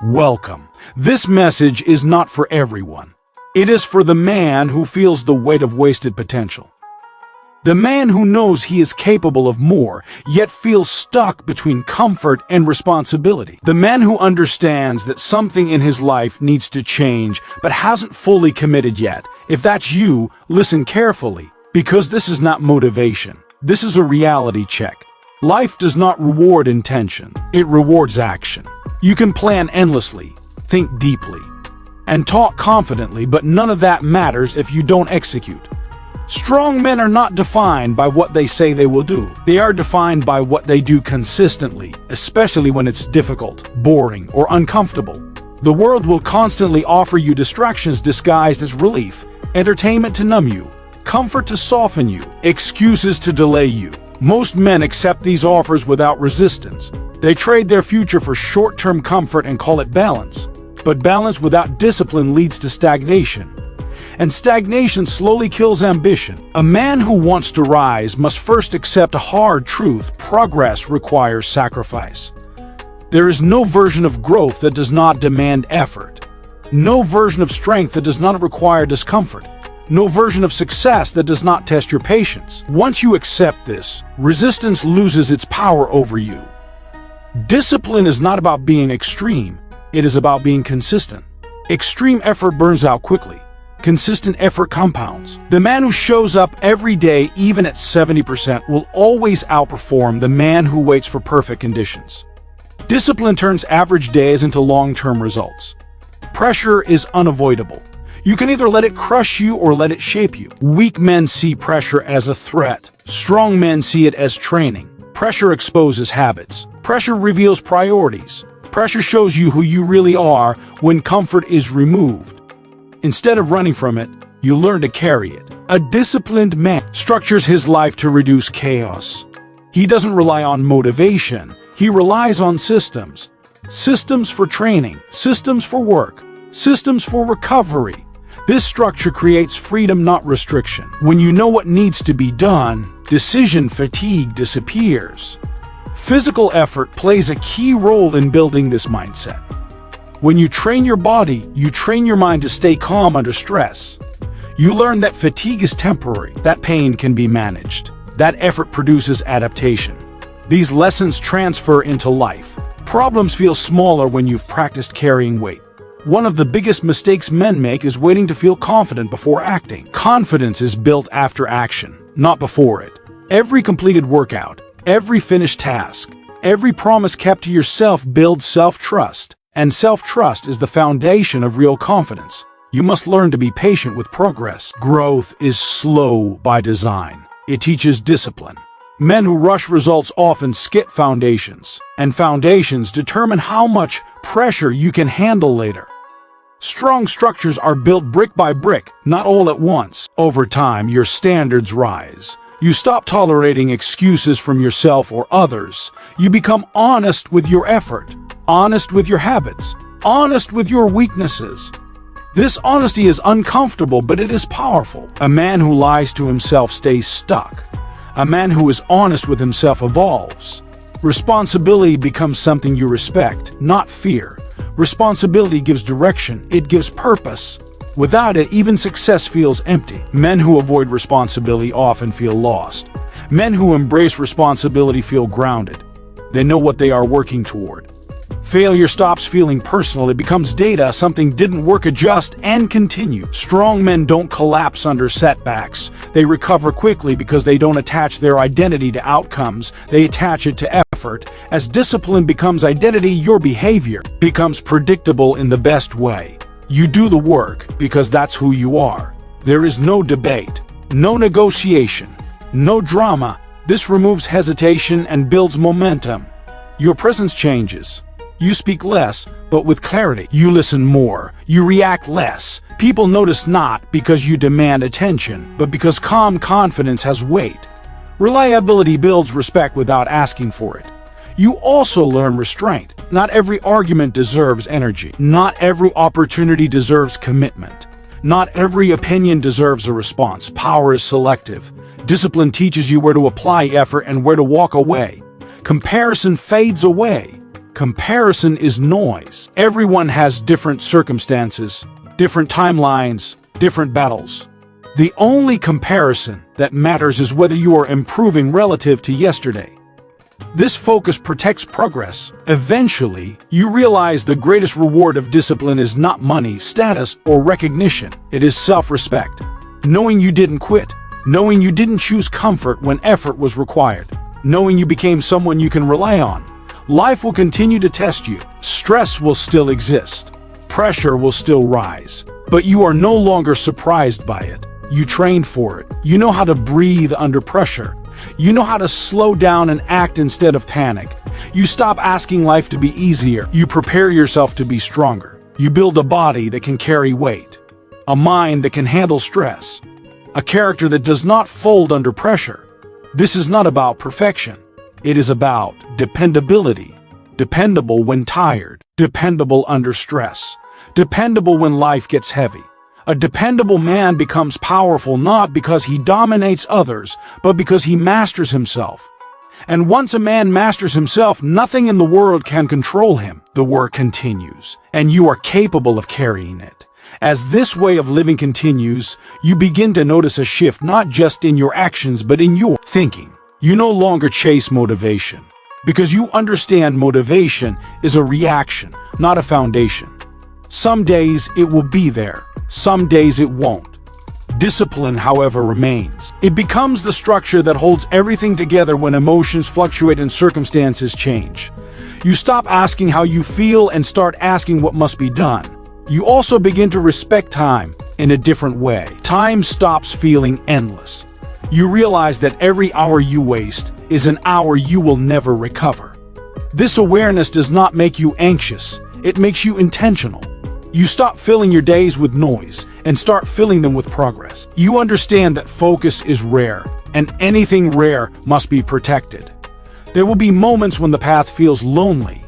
Welcome. This message is not for everyone. It is for the man who feels the weight of wasted potential. The man who knows he is capable of more, yet feels stuck between comfort and responsibility. The man who understands that something in his life needs to change, but hasn't fully committed yet. If that's you, listen carefully, because this is not motivation. This is a reality check. Life does not reward intention, it rewards action. You can plan endlessly, think deeply, and talk confidently, but none of that matters if you don't execute. Strong men are not defined by what they say they will do. They are defined by what they do consistently, especially when it's difficult, boring, or uncomfortable. The world will constantly offer you distractions disguised as relief, entertainment to numb you, comfort to soften you, excuses to delay you. Most men accept these offers without resistance. They trade their future for short-term comfort and call it balance. But balance without discipline leads to stagnation. And stagnation slowly kills ambition. A man who wants to rise must first accept a hard truth: progress requires sacrifice. There is no version of growth that does not demand effort. No version of strength that does not require discomfort. No version of success that does not test your patience. Once you accept this, resistance loses its power over you. Discipline is not about being extreme, it is about being consistent. Extreme effort burns out quickly. Consistent effort compounds. The man who shows up every day, even at 70%, will always outperform the man who waits for perfect conditions. Discipline turns average days into long-term results. Pressure is unavoidable. You can either let it crush you or let it shape you. Weak men see pressure as a threat. Strong men see it as training. Pressure exposes habits. Pressure reveals priorities. Pressure shows you who you really are when comfort is removed. Instead of running from it, you learn to carry it. A disciplined man structures his life to reduce chaos. He doesn't rely on motivation. He relies on systems. Systems for training, systems for work, systems for recovery. This structure creates freedom, not restriction. When you know what needs to be done, decision fatigue disappears. Physical effort plays a key role in building this mindset. When you train your body, you train your mind to stay calm under stress. You learn that fatigue is temporary, that pain can be managed, that effort produces adaptation. These lessons transfer into life. Problems feel smaller when you've practiced carrying weight. One of the biggest mistakes men make is waiting to feel confident before acting. Confidence is built after action, not before it. Every completed workout, every finished task, every promise kept to yourself builds self-trust, and self-trust is the foundation of real confidence. You must learn to be patient with progress. Growth is slow by design. It teaches discipline. Men who rush results often skip foundations, and foundations determine how much pressure you can handle later. Strong structures are built brick by brick, not all at once. Over time, your standards rise. You stop tolerating excuses from yourself or others. You become honest with your effort, honest with your habits, honest with your weaknesses. This honesty is uncomfortable, but it is powerful. A man who lies to himself stays stuck. A man who is honest with himself evolves. Responsibility becomes something you respect, not fear. Responsibility gives direction, it gives purpose. Without it, even success feels empty. Men who avoid responsibility often feel lost. Men who embrace responsibility feel grounded. They know what they are working toward. Failure stops feeling personal, it becomes data. Something didn't work, adjust and continue. Strong men don't collapse under setbacks. They recover quickly because they don't attach their identity to outcomes, they attach it to effort. As discipline becomes identity, your behavior becomes predictable in the best way. You do the work because that's who you are. There is no debate, no negotiation, no drama. This removes hesitation and builds momentum. Your presence changes. You speak less, but with clarity. You listen more. You react less. People notice not because you demand attention, but because calm confidence has weight. Reliability builds respect without asking for it. You also learn restraint. Not every argument deserves energy. Not every opportunity deserves commitment. Not every opinion deserves a response. Power is selective. Discipline teaches you where to apply effort and where to walk away. Comparison fades away. Comparison is noise. Everyone has different circumstances, different timelines, different battles. The only comparison that matters is whether you are improving relative to yesterday. This focus protects progress. Eventually, you realize the greatest reward of discipline is not money, status, or recognition. It is self-respect. Knowing you didn't quit. Knowing you didn't choose comfort when effort was required. Knowing you became someone you can rely on. Life will continue to test you. Stress will still exist. Pressure will still rise. But you are no longer surprised by it. You trained for it. You know how to breathe under pressure. You know how to slow down and act instead of panic. You stop asking life to be easier. You prepare yourself to be stronger. You build a body that can carry weight. A mind that can handle stress. A character that does not fold under pressure. This is not about perfection. It is about dependability. Dependable when tired. Dependable under stress. Dependable when life gets heavy. A dependable man becomes powerful not because he dominates others, but because he masters himself. And once a man masters himself, nothing in the world can control him. The work continues, and you are capable of carrying it. As this way of living continues, you begin to notice a shift not just in your actions, but in your thinking. You no longer chase motivation, because you understand motivation is a reaction, not a foundation. Some days it will be there. Some days it won't. Discipline, however, remains. It becomes the structure that holds everything together when emotions fluctuate and circumstances change. You stop asking how you feel and start asking what must be done. You also begin to respect time in a different way. Time stops feeling endless. You realize that every hour you waste is an hour you will never recover. This awareness does not make you anxious. It makes you intentional. You stop filling your days with noise and start filling them with progress. You understand that focus is rare, and anything rare must be protected. There will be moments when the path feels lonely,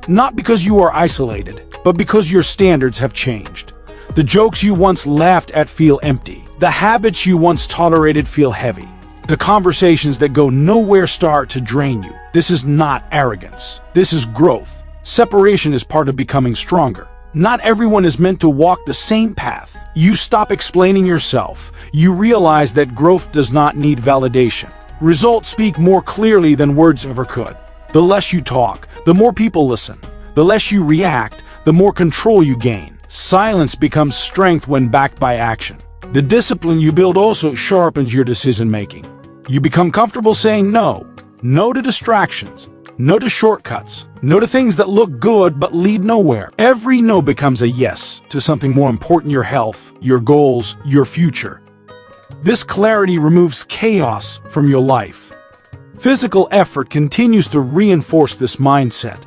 not because you are isolated, but because your standards have changed. The jokes you once laughed at feel empty. The habits you once tolerated feel heavy. The conversations that go nowhere start to drain you. This is not arrogance. This is growth. Separation is part of becoming stronger. Not everyone is meant to walk the same path. You stop explaining yourself. You realize that growth does not need validation. Results speak more clearly than words ever could. The less you talk, the more people listen. The less you react, the more control you gain. Silence becomes strength when backed by action. The discipline you build also sharpens your decision-making. You become comfortable saying no. No to distractions. No to shortcuts. No to things that look good but lead nowhere. Every no becomes a yes to something more important: your health, your goals, your future. This clarity removes chaos from your life. Physical effort continues to reinforce this mindset.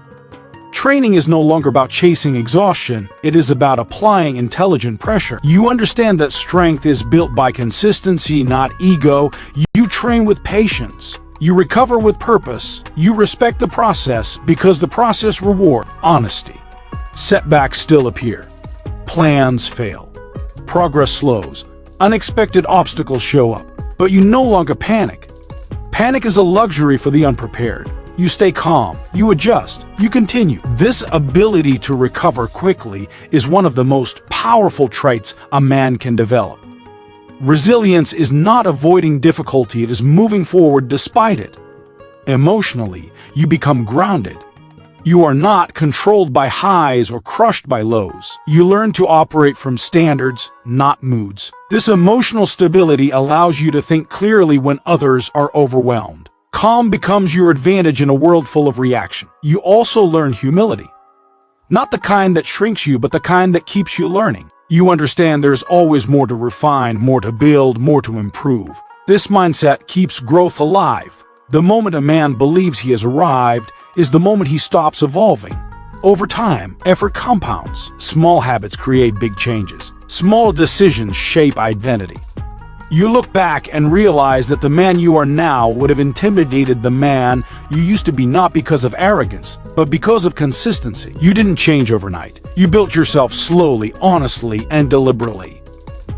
Training is no longer about chasing exhaustion. It is about applying intelligent pressure. You understand that strength is built by consistency, not ego. You train with patience. You recover with purpose. You respect the process because the process rewards honesty. Setbacks still appear. Plans fail. Progress slows. Unexpected obstacles show up. But you no longer panic. Panic is a luxury for the unprepared. You stay calm. You adjust. You continue. This ability to recover quickly is one of the most powerful traits a man can develop. Resilience is not avoiding difficulty, it is moving forward despite it. Emotionally, you become grounded. You are not controlled by highs or crushed by lows. You learn to operate from standards, not moods. This emotional stability allows you to think clearly when others are overwhelmed. Calm becomes your advantage in a world full of reaction. You also learn humility. Not the kind that shrinks you, but the kind that keeps you learning. You understand there's always more to refine, more to build, more to improve. This mindset keeps growth alive. The moment a man believes he has arrived is the moment he stops evolving. Over time, effort compounds. Small habits create big changes. Small decisions shape identity. You look back and realize that the man you are now would have intimidated the man you used to be, not because of arrogance, but because of consistency. You didn't change overnight. You built yourself slowly, honestly, and deliberately.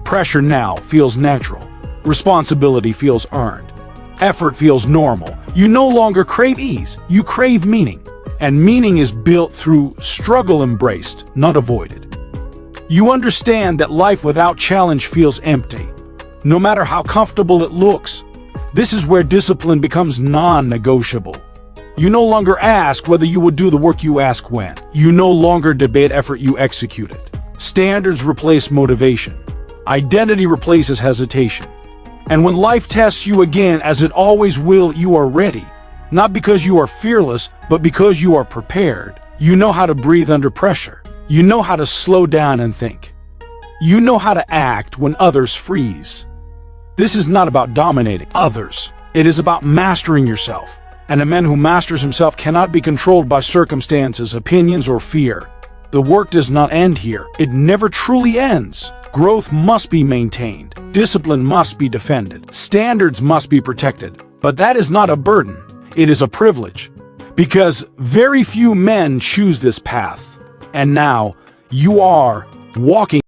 Pressure now feels natural. Responsibility feels earned. Effort feels normal. You no longer crave ease. You crave meaning. And meaning is built through struggle embraced, not avoided. You understand that life without challenge feels empty, no matter how comfortable it looks. This is where discipline becomes non-negotiable. You no longer ask whether you will do the work, you ask when. You no longer debate effort, you execute it. Standards replace motivation. Identity replaces hesitation. And when life tests you again, as it always will, you are ready. Not because you are fearless, but because you are prepared. You know how to breathe under pressure. You know how to slow down and think. You know how to act when others freeze. This is not about dominating others. It is about mastering yourself. And a man who masters himself cannot be controlled by circumstances, opinions, or fear. The work does not end here. It never truly ends. Growth must be maintained. Discipline must be defended. Standards must be protected. But that is not a burden. It is a privilege. Because very few men choose this path. And now, you are walking